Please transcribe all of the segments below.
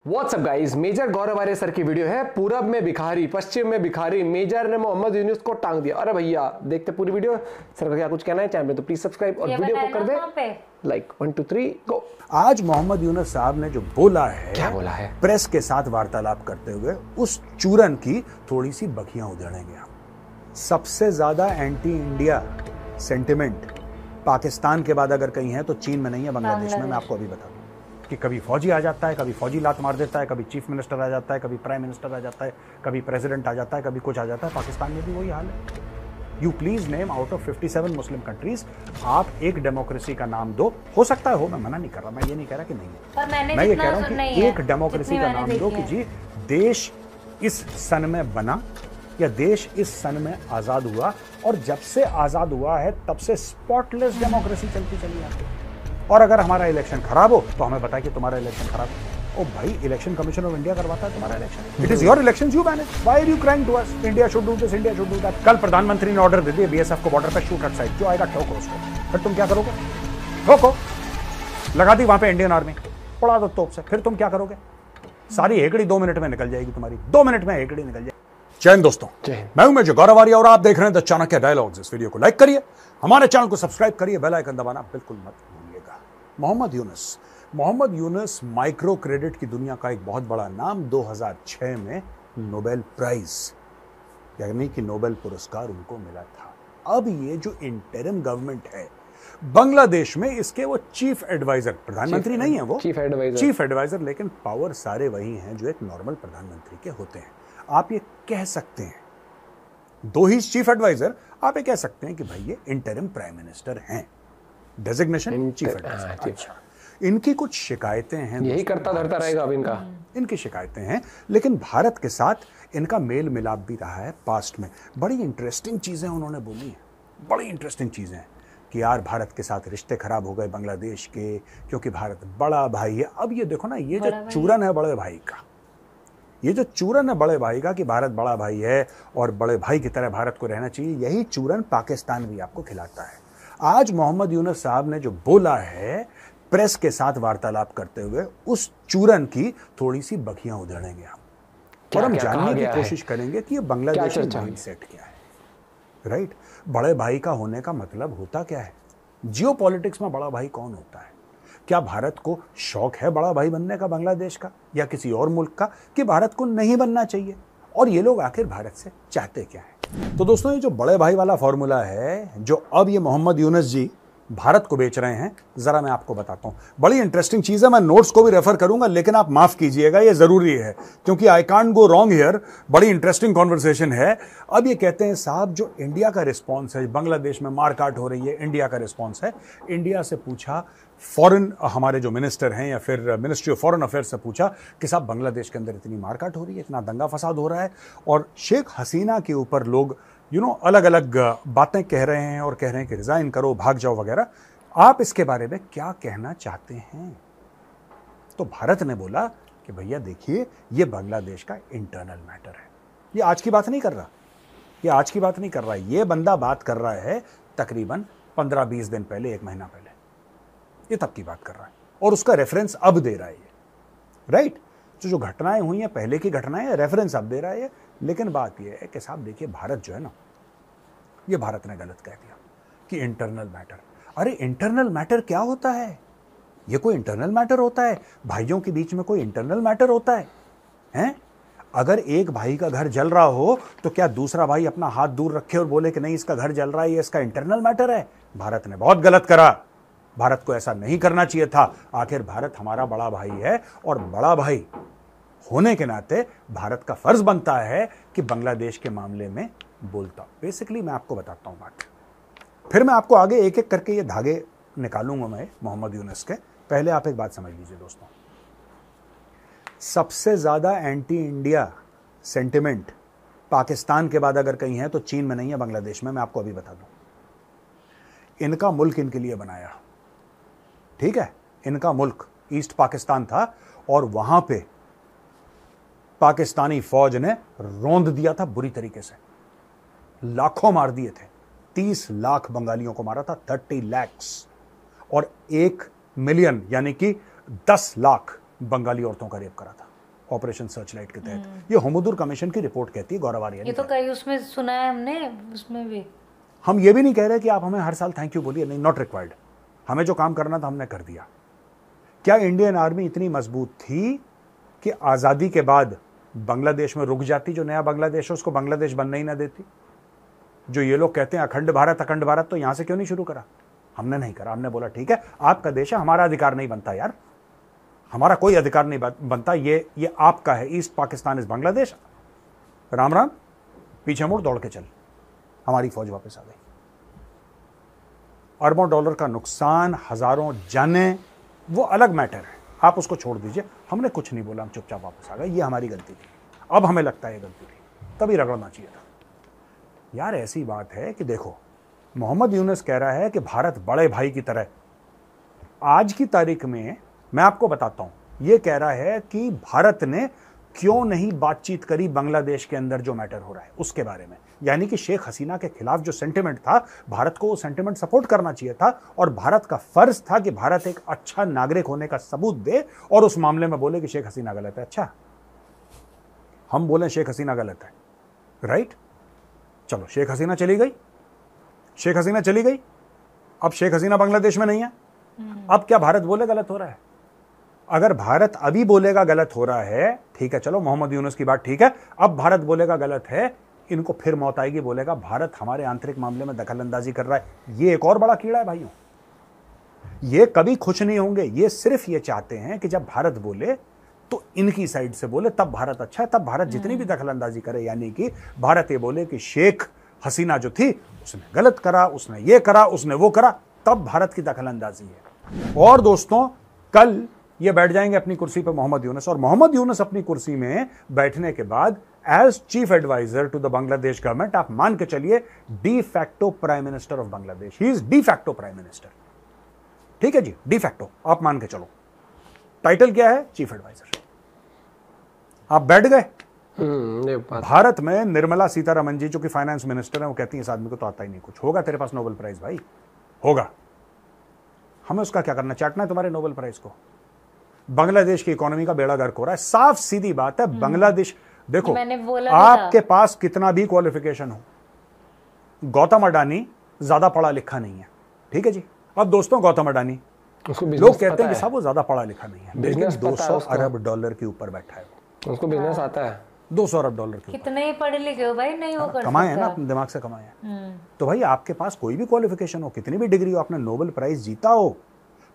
WhatsApp guys, major गौरव आर्य sir की video है। पूरब में भिखारी, पश्चिम में भिखारी, मेजर ने मोहम्मद यूनुस को टांग दिया। अरे भैया देखते पूरी वीडियो। सर का क्या कुछ कहना है चैनल पे तो प्लीज सब्सक्राइब और वीडियो को कर दे लाइक। 1 2 3 गो। आज मोहम्मद यूनुस साहब ने जो बोला है, क्या बोला है? प्रेस के साथ वार्तालाप करते हुए उस चूरन की थोड़ी सी बखियां उधेड़ेंगे हम। सबसे ज्यादा एंटी इंडिया सेंटिमेंट पाकिस्तान के बाद अगर कहीं है तो चीन में नहीं है, बांग्लादेश में। मैं आपको अभी बता दूं कि कभी फौजी आ जाता है, कभी फौजी लात मार देता है, कभी चीफ मिनिस्टर आ जाता है, कभी प्राइम मिनिस्टर आ जाता है, कभी प्रेसिडेंट आ जाता है, कभी कुछ आ जाता है। पाकिस्तान में भी वही हाल है। You please name out of 57 Muslim countries आप एक डेमोक्रेसी का नाम दो। हो सकता है हो, मैं मना नहीं कर रहा, मैं ये नहीं कह रहा कि नहीं है, मैं ये कह रहा हूं कि एक डेमोक्रेसी का नाम दो कि जी देश इस सन में बना या देश इस सन में आजाद हुआ, और जब से आजाद हुआ है तब से स्पॉटलेस डेमोक्रेसी चलती चली आती है। और अगर हमारा इलेक्शन खराब हो तो हमें बताए कि तुम्हारा इलेक्शन खराब है। ओ भाई, इलेक्शन कमीशन ऑफ इंडिया करवाता है तुम्हारा election. It is your election, you manage. Why are you crying to us? India should do this, India should do that. कल प्रधानमंत्री ने ऑर्डर दे दिया बीएसएफ को बॉर्डर पे शूट एट साइट। जो आएगा ठोको उसको। फिर तुम क्या करोगे? ठोको। लगा दी वहां पे इंडियन आर्मी, उड़ा दो तोप से। फिर तुम क्या करोगे? सारी हेकड़ी 2 मिनट में निकल जाएगी तुम्हारी। 2 मिनट में हेकड़ी निकल जाएगी। जय हिंद दोस्तों, मैं हूं मेजर गौरव आर्य और आप देख रहे हैं द चाणक्य डायलॉग्स। इस वीडियो को लाइक करिए, हमारे चैनल को सब्सक्राइब करिए, बेल आइकन दबाना बिल्कुल मत भूलिएगा। मोहम्मद यूनुस माइक्रो क्रेडिट की दुनिया का एक बहुत बड़ा नाम। 2006 में नोबेल प्राइज यानी कि नोबेल पुरस्कार उनको मिला था। अब ये जो इंटरिम गवर्नमेंट है बांग्लादेश में, इसके वो चीफ एडवाइजर, प्रधानमंत्री नहीं है वो, चीफ एडवाइजर, लेकिन पावर सारे वही हैं जो एक नॉर्मल प्रधानमंत्री के होते हैं। आप ये कह सकते हैं, दो ही चीफ एडवाइजर, आप ये कह सकते हैं कि भाई ये इंटरिम प्राइम मिनिस्टर हैं, डेजिग्नेशन चीफ एडवाइजर। अच्छा, इनकी कुछ शिकायतें हैं, यही करता धरता रहेगा अब इनकी शिकायतें हैं, लेकिन भारत के साथ इनका मेल मिलाप भी रहा है पास्ट में। बड़ी इंटरेस्टिंग चीजें उन्होंने बोली हैं, बड़ी इंटरेस्टिंग चीजें हैं कि यार भारत के साथ रिश्ते खराब हो गए बांग्लादेश के, क्योंकि भारत बड़ा भाई है। अब ये देखो ना, ये जो चूरन है बड़े भाई का, ये जो चूरन है बड़े भाई का कि भारत बड़ा भाई है और बड़े भाई की तरह भारत को रहना चाहिए, यही चूरन पाकिस्तान भी आपको खिलाता है। आज मोहम्मद यूनुस साहब ने जो बोला है प्रेस के साथ वार्तालाप करते हुए, उस चूरन की थोड़ी सी बखियां उधेड़ेंगे हम, और हम जानने की कोशिश करेंगे कि ये बांग्लादेश का माइंडसेट क्या है। राइट, बड़े भाई का होने का मतलब होता क्या है? जियोपॉलिटिक्स में बड़ा भाई कौन होता है? क्या भारत को शौक है बड़ा भाई बनने का बांग्लादेश का या किसी और मुल्क का, कि भारत को नहीं बनना चाहिए? और ये लोग आखिर भारत से चाहते क्या है? तो दोस्तों, ये जो बड़े भाई वाला फॉर्मूला है जो अब ये मोहम्मद यूनुस जी भारत को बेच रहे हैं, जरा मैं आपको बताता हूं। बड़ी इंटरेस्टिंग चीज है, मैं नोट्स को भी रेफर करूंगा, लेकिन आप माफ कीजिएगा, ये जरूरी है क्योंकि I can't go wrong here. बड़ी इंटरेस्टिंग कॉन्वर्सेशन है। अब ये कहते हैं साहब, जो इंडिया का रिस्पॉन्स है, बांग्लादेश में मारकाट हो रही है, इंडिया का रिस्पॉन्स है। इंडिया से पूछा, फॉरेन हमारे जो मिनिस्टर हैं या फिर मिनिस्ट्री ऑफ फॉरेन अफेयर्स से पूछा कि साहब बांग्लादेश के अंदर इतनी मारकाट हो रही है, इतना दंगा फसाद हो रहा है, और शेख हसीना के ऊपर लोग अलग अलग बातें कह रहे हैं और कह रहे हैं कि रिजाइन करो, भाग जाओ वगैरह। आप इसके बारे में क्या कहना चाहते हैं? तो भारत ने बोला कि भैया देखिए, ये बांग्लादेश का इंटरनल मैटर है। ये आज की बात नहीं कर रहा, ये आज की बात नहीं कर रहा, ये बंदा बात कर रहा है तकरीबन 15-20 दिन पहले, 1 महीना पहले, ये तब की बात कर रहा है, और उसका रेफरेंस अब दे रहा है ये। राइट, जो घटनाएं हुई हैं पहले की घटनाएं, रेफरेंस अब दे रहा है। लेकिन बात यह है कि साहब देखिए, भारत जो है ना, ये भारत ने गलत कह दिया कि इंटरनल मैटर। अरे इंटरनल मैटर क्या होता है? ये कोई इंटरनल मैटर होता है? भाइयों के बीच में कोई इंटरनल मैटर होता है? हैं? अगर एक भाई का घर जल रहा हो तो क्या दूसरा भाई अपना हाथ दूर रखे और बोले कि नहीं इसका घर जल रहा है, ये इसका इंटरनल मैटर है? भारत ने बहुत गलत करा, भारत को ऐसा नहीं करना चाहिए था। आखिर भारत हमारा बड़ा भाई है, और बड़ा भाई होने के नाते भारत का फर्ज बनता है कि बांग्लादेश के मामले में बोलता। बेसिकली मैं आपको बताता हूं बात, फिर मैं आपको आगे एक एक करके ये धागे निकालूंगा मैं मोहम्मद यूनुस के। पहले आप एक बात समझ लीजिए दोस्तों, सबसे ज्यादा एंटी इंडिया सेंटिमेंट पाकिस्तान के बाद अगर कहीं है तो चीन में नहीं है, बांग्लादेश में। मैं आपको अभी बता दूं, इनका मुल्क इनके लिए बनाया, ठीक है? इनका मुल्क ईस्ट पाकिस्तान था, और वहां पे पाकिस्तानी फौज ने रौंद दिया था बुरी तरीके से, लाखों मार दिए थे। 30 लाख बंगालियों को मारा था, 30 lakhs, और 1 मिलियन यानी कि 10 लाख बंगाली औरतों का रेप करा था। ऑपरेशन सर्चलाइट के तहत। ये होमोदुर कमीशन की रिपोर्ट कहती है, गौरव आर्या। ये तो कई उसमें सुना है हमने, उसमें भी। हम ये भी नहीं कह रहे कि आप हमें हर साल थैंक यू बोलिए, नहीं, नॉट रिक्वायर्ड। हमें जो काम करना था हमने कर दिया। क्या इंडियन आर्मी इतनी मजबूत थी कि आजादी के बाद बांग्लादेश में रुक जाती? जो नया बांग्लादेश है उसको बांग्लादेश बनने ही ना देती? जो ये लोग कहते हैं अखंड भारत, तो यहां से क्यों नहीं शुरू करा? हमने नहीं करा। हमने बोला ठीक है, आपका देश है, हमारा अधिकार नहीं बनता यार, हमारा कोई अधिकार नहीं बनता, ये आपका है। ईस्ट पाकिस्तान इज बांग्लादेश, राम राम, पीछे मुड़, दौड़ के चल। हमारी फौज वापस आ गई। अरबों डॉलर का नुकसान, हजारों जानें, वो अलग मैटर है, आप उसको छोड़ दीजिए। हमने कुछ नहीं बोला, हम चुपचाप वापस आ गए। ये हमारी गलती थी। अब हमें लगता है ये गलती थी, तभी रगड़ना चाहिए था यार। ऐसी बात है कि देखो, मोहम्मद यूनुस कह रहा है कि भारत बड़े भाई की तरह। आज की तारीख में मैं आपको बताता हूं, ये कह रहा है कि भारत ने क्यों नहीं बातचीत करी बांग्लादेश के अंदर जो मैटर हो रहा है उसके बारे में। यानी कि शेख हसीना के खिलाफ जो सेंटिमेंट था, भारत को वो सेंटिमेंट सपोर्ट करना चाहिए था, और भारत का फर्ज था कि भारत एक अच्छा नागरिक होने का सबूत दे और उस मामले में बोले कि शेख हसीना गलत है। अच्छा, हम बोले शेख हसीना गलत है, राइट? चलो, शेख हसीना चली गई, शेख हसीना चली गई, अब शेख हसीना बांग्लादेश में नहीं है। अब क्या भारत बोले गलत हो रहा है? अगर भारत अभी बोलेगा गलत हो रहा है, ठीक है, चलो मोहम्मद यूनुस की बात ठीक है, अब भारत बोलेगा गलत है, इनको फिर मौत आएगी, बोलेगा भारत हमारे आंतरिक मामले में दखल अंदाजी कर रहा है। ये एक और बड़ा कीड़ा है भाइयों। ये कभी खुश नहीं होंगे। ये सिर्फ ये चाहते हैं कि जब भारत बोले तो इनकी साइड से बोले, तब भारत अच्छा है, तब भारत जितनी भी दखल अंदाजी करे, यानी कि भारत ये बोले कि शेख हसीना जो थी उसने गलत करा, उसने ये करा, उसने वो करा, तब भारत की दखल अंदाजी है। और दोस्तों, कल ये बैठ जाएंगे अपनी कुर्सी पे मोहम्मद यूनुस, और मोहम्मद यूनुस अपनी कुर्सी में बैठने के बाद as chief adviser to the Bangladesh government, आप मान के चलिए de facto prime minister of Bangladesh. He is de facto prime minister, ठीक है जी, डी फैक्टो, आप मान के चलो। टाइटल क्या है? Chief adviser. आप बैठ गए। भारत में निर्मला सीतारमन जी जो कि फाइनेंस मिनिस्टर है, वो कहती है इस आदमी को तो आता ही नहीं कुछ। होगा तेरे पास नोबेल प्राइज भाई, होगा, हमें उसका क्या करना, चाटना है तुम्हारे नोबेल प्राइज को। बांग्लादेश की इकोनॉमी का बेड़ा गर्क हो रहा है, साफ सीधी बात है। बांग्लादेश, देखो आपके पास कितना भी क्वालिफिकेशन हो, गौतम अडानी ज्यादा पढ़ा लिखा नहीं है, ठीक है जी। अब दोस्तों, गौतम अडानी, लोग कहते हैं कि साहब वो ज्यादा पढ़ा लिखा नहीं है, लेकिन 200 अरब डॉलर के ऊपर बैठा है, उसको बिजनेस आता है। 200 अरब डॉलर के कितने ही पढ़े लिखे हो भाई, नहीं हो कर कमाए हैं ना, अपने दिमाग से कमाए हैं। तो भाई आपके पास कोई भी क्वालिफिकेशन हो, कितनी भी डिग्री हो, आपने नोबेल प्राइज जीता हो,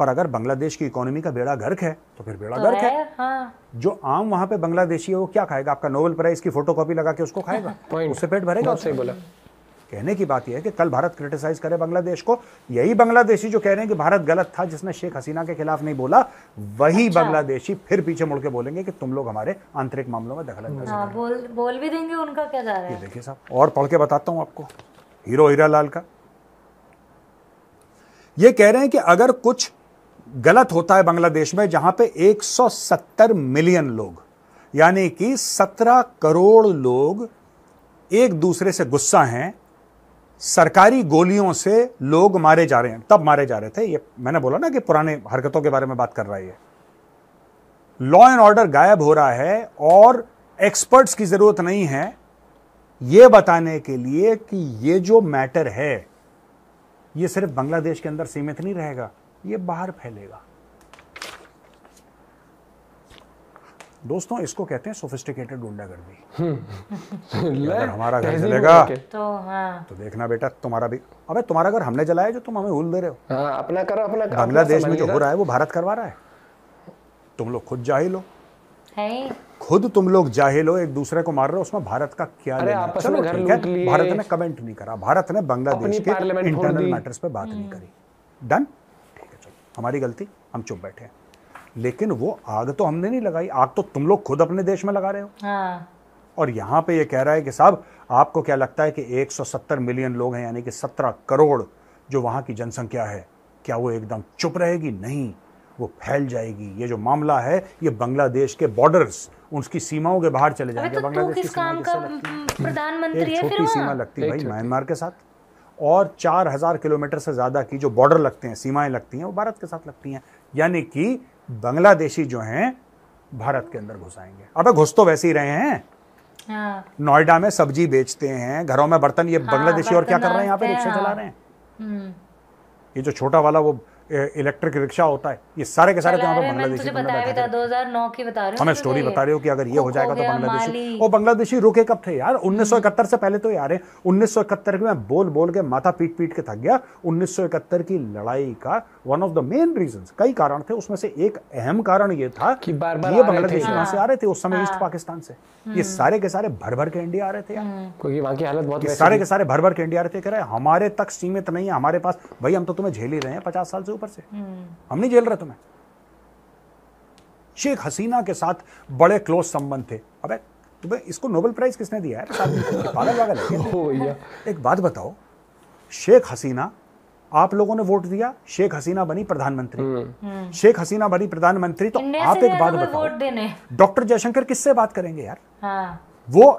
पर अगर बांग्लादेश की इकोनॉमी का बेड़ा गर्क है तो फिर बेड़ा गर्क है। हाँ। जो आम वहां पे बांग्लादेशी है वो क्या खाएगा? आपका नोबेल प्राइज की फोटोकॉपी लगा के उसको खाएगा, उससे पेट भरेगा। सही बोला। कहने की बात यह है कि कल भारत क्रिटिसाइज करे बांग्लादेश को, यही बांग्लादेशी जो कह रहे हैं कि भारत गलत था जिसने शेख हसीना के खिलाफ नहीं बोला, वही बांग्लादेशी फिर पीछे मुड़ के बोलेंगे कि तुम लोग हमारे आंतरिक मामलों में दखल अंदाजी बोल भी देंगे। उनका क्या जा रहा है? ये देखिए साहब, और पढ़ के बताता हूं आपको, हीरो हीरालाल का। ये कह रहे हैं कि अगर कुछ गलत होता है बांग्लादेश में, जहां पे 170 मिलियन लोग, यानी कि 17 करोड़ लोग एक दूसरे से गुस्सा हैं, सरकारी गोलियों से लोग मारे जा रहे हैं, तब मारे जा रहे थे। ये मैंने बोला ना कि पुराने हरकतों के बारे में बात कर रहा है। ये लॉ एंड ऑर्डर गायब हो रहा है, और एक्सपर्ट्स की जरूरत नहीं है ये बताने के लिए कि ये जो मैटर है ये सिर्फ बांग्लादेश के अंदर सीमित नहीं रहेगा, ये बाहर फैलेगा। दोस्तों, इसको कहते हैं सोफिस्टिकेटेड गुंडागर्दी। अगर हमारा घर जलेगा तो देखना बेटा तुम्हारा भी। अबे तुम्हारा घर हमने जलाया जो तुम हमें हुल दे रहे हो। हाँ, अपना करो, अपना। बांग्लादेश में जो हो रहा है वो भारत करवा रहा है। तुम लोग खुद जाहिल हो, खुद तुम लोग जाहिल हो, एक दूसरे को मार रहे हो, उसमें भारत का क्या लेना? चलो ठीक है, भारत ने कमेंट नहीं करा, भारत ने बांग्लादेश के इंटरनल मैटर्स पे बात नहीं करी, डन, ठीक है, चलो हमारी गलती, हम चुप बैठे हैं। लेकिन वो आग तो हमने नहीं लगाई, आग तो तुम लोग खुद अपने देश में लगा रहे हो। हाँ। और यहां पे ये कह रहा है कि साहब आपको क्या लगता है कि 170 मिलियन लोग हैं, यानी कि 17 करोड़ जो वहां की जनसंख्या है, क्या वो एकदम चुप रहेगी? नहीं, वो फैल जाएगी। ये जो मामला है ये बांग्लादेश के बॉर्डर्स, उसकी सीमाओं के बाहर चले जाएंगे। बांग्लादेश की सीमा प्रधानमंत्री एक छोटी सीमा लगती है भाई म्यांमार के साथ, और 4000 किलोमीटर से ज्यादा की जो बॉर्डर लगते हैं, सीमाएं लगती हैं, वो भारत के साथ लगती हैं। यानी कि बांग्लादेशी जो हैं भारत के अंदर घुस आएंगे। अबे घुस तो वैसे ही रहे हैं, हाँ, नोएडा में सब्जी बेचते हैं, घरों में बर्तन, ये बांग्लादेशी और क्या कर रहे हैं यहाँ पे, बर्तन रिक्शा चला हाँ। रहे हैं। ये जो छोटा वाला वो इलेक्ट्रिक रिक्शा होता है, ये सारे के सारे तो यहाँ पे मैंने बांग्लादेशी तुझे बंदे बताया भी बैठे था, थे। 2009 की बता रही हूँ। हमें तुझे स्टोरी ये। बता रहे हो कि अगर ये हो कुक जाएगा तो गया, बांग्लादेशी, माली। वो बांग्लादेशी रुके कब थे यार? 1971 से पहले तो यार है। 1971 के मैं बोल बोल के माथा पीट पीट के थक गया। 1971 की लड़ाई का one of the main reasons, कई कारण थे, उसमें से एक अहम कारण ये था कि बार-बार ये आ रहे थे। बांग्लादेशी वहां से आ रहे थे उस समय ईस्ट पाकिस्तान से, ये सारे के सारे भर भर के इंडिया आ रहे थे यार। क्योंकि वहां की हालत बहुत ये वैसी सारे थी। के सारे भर भर के इंडिया रहते, कह रहे हैं हमारे तक सीमित नहीं है, हमारे पास भाई हम तो तुम्हें झेल ही रहे हैं 50 साल से ऊपर से, हम नहीं झेल रहे तुम्हें। शेख हसीना के साथ बड़े क्लोज संबंध थे। अबे तुम्हें इसको नोबेल प्राइज किसने दिया है? पागल वागल है क्या? ओ भैया, एक बात बताओ, शेख हसीना, आप लोगों ने वोट दिया, शेख हसीना बनी प्रधानमंत्री, शेख हसीना बनी प्रधानमंत्री, तो इंडिया आप से एक गया बात था कोई बताओ, वोट देने। डॉक्टर जयशंकर किससे बात करेंगे यार? हाँ, वो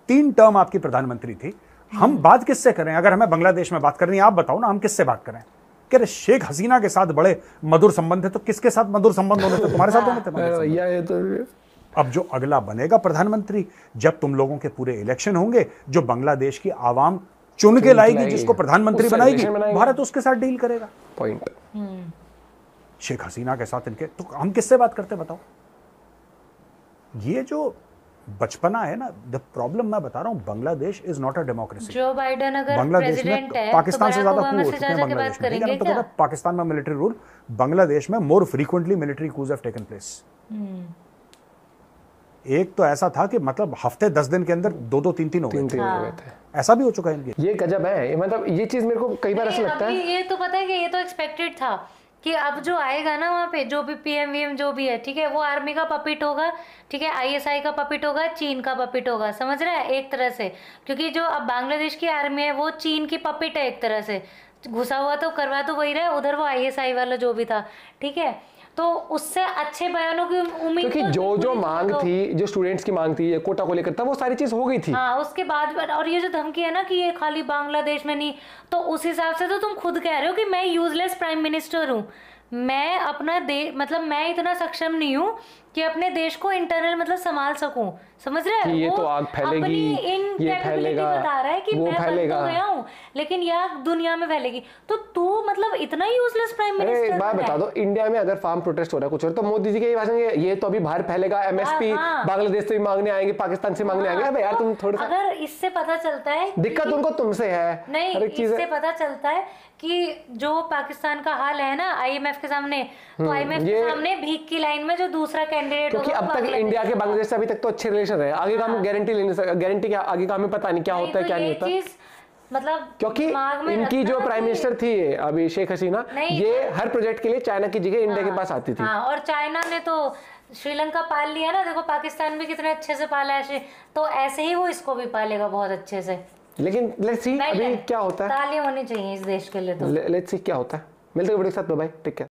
3 टर्म आपकी प्रधानमंत्री थी, हम बात किससे करें? अगर हमें बांग्लादेश में बात करनी है, आप बताओ ना, हम किससे बात करें? कह रहे शेख हसीना के साथ बड़े मधुर संबंध है, तो किसके साथ मधुर संबंध होने थे? तुम्हारे साथ होने थे मधुर अरे संबंध। भैया ये तो अब जो अगला बनेगा प्रधानमंत्री, जब तुम लोगों के पूरे इलेक्शन होंगे, जो बांग्लादेश की आवाम चुन के लाएगी, जिसको प्रधानमंत्री उससे बनाएगी, इलेक्शन बनाएंगे। भारत उसके साथ डील करेगा। पॉइंट। शेख हसीना के साथ इनके, तो हम किससे बात करते बताओ? ये जो बचपना है ना, द प्रॉब्लम मैं बता रहा हूं, Bangladesh is not a democracy. Joe Biden अगर बांग्लादेश में प्रेसिडेंट है पाकिस्तान तो से बराक ज्यादा ओबामा coup हो से चुके हैं जाके बात बांग्लादेश में। करेंगे लेकिन क्या? पता है, पाकिस्तान में मिलिट्री रूल, बांग्लादेश में more frequently military coups have taken place. एक तो ऐसा था कि मतलब हफ्ते 10 दिन के अंदर 2-2 3-3 हो गए थे। 3 हो गए थे। ऐसा भी हो चुका है इनके। ये गजब है, ये मतलब ये चीज मेरे को कई बार ऐसा नहीं, लगता अभी है। ये तो पता है कि ये तो एक्सपेक्टेड था कि अब जो आएगा ना वहाँ पे, जो भी पीएम वीएम जो भी है, ठीक है, वो आर्मी का पपिट होगा, ठीक है, आईएसआई का पपिट होगा, चीन का पपिट होगा, समझ रहा है, एक तरह से। क्योंकि जो अब बांग्लादेश की आर्मी है वो चीन की पपिट है एक तरह से, घुसा हुआ तो करवा तो वही रहा है, उधर वो आईएसआई वाला जो भी था, ठीक है। तो उससे अच्छे बयानों की उम्मीद क्योंकि तो जो थी, मांग तो- थी, जो स्टूडेंट्स की मांग थी, ये कोटा को लेकर था, वो सारी चीज हो गई थी। हाँ, उसके बाद और ये जो धमकी है ना कि ये खाली बांग्लादेश में नहीं, तो उस हिसाब से तो तुम खुद कह रहे हो कि मैं यूजलेस प्राइम मिनिस्टर हूँ। मैं अपना मतलब मैं इतना सक्षम नहीं हूँ कि अपने देश को इंटरनल मतलब संभाल सकूं, समझ रहे कि हैं? ये वो तो आग फैलेगी, अपनी ये इनकैपेबिलिटी फैलेगा, बता रहा है कि वो मैं बन फैलेगा। तो गया हूँ लेकिन ये आग दुनिया में फैलेगी। तो तू मतलब इतना यूजलेस प्राइम अरे मिनिस्टर एक बात बता दो, इंडिया में अगर फार्म प्रोटेस्ट हो रहा है कुछ और, तो मोदी जी के ये भाषण, ये तो अभी बाहर फैलेगा, एमएसपी हाँ। बांग्लादेश से भी मांगने आएंगे, पाकिस्तान से मांगने आएंगे। अबे यार तुम थोड़ा सा, अगर इससे पता चलता है दिक्कत उनको तुमसे है। नहीं, हर एक चीज इससे पता चलता है कि जो पाकिस्तान का हाल है ना आईएमएफ के सामने, तो आईएमएफ के सामने भीख की लाइन में जो दूसरा कैंडिडेट क्योंकि होगा अब वो तक बांग्लादेश इंडिया के होगा। बांग्लादेश से अभी तक तो अच्छे रिलेशन रहे, आगे का हम गारंटी ले नहीं सकते, गारंटी क्या, आगे का हमें पता नहीं क्या नहीं, होता है तो क्या नहीं ये होता। चीज मतलब क्योंकि दिमाग में इनकी जो रखना प्राइम कि- मिनिस्टर थी अभी शेख हसीना, नहीं, ये हर प्रोजेक्ट के लिए चाइना की जगह इंडिया के पास आती थी। हाँ, और चाइना ने तो श्रीलंका पाल लिया ना, देखो पाकिस्तान भी कितने अच्छे से पाला है, तो ऐसे ही वो इसको भी पालेगा बहुत अच्छे से। लेकिन लेट्स सी अभी क्या होता है, तालियां होनी चाहिए इस देश के लिए तो। लेट्स सी क्या होता है। मिलते हैं वीडियो के साथ, बाय बाय, टेक केयर।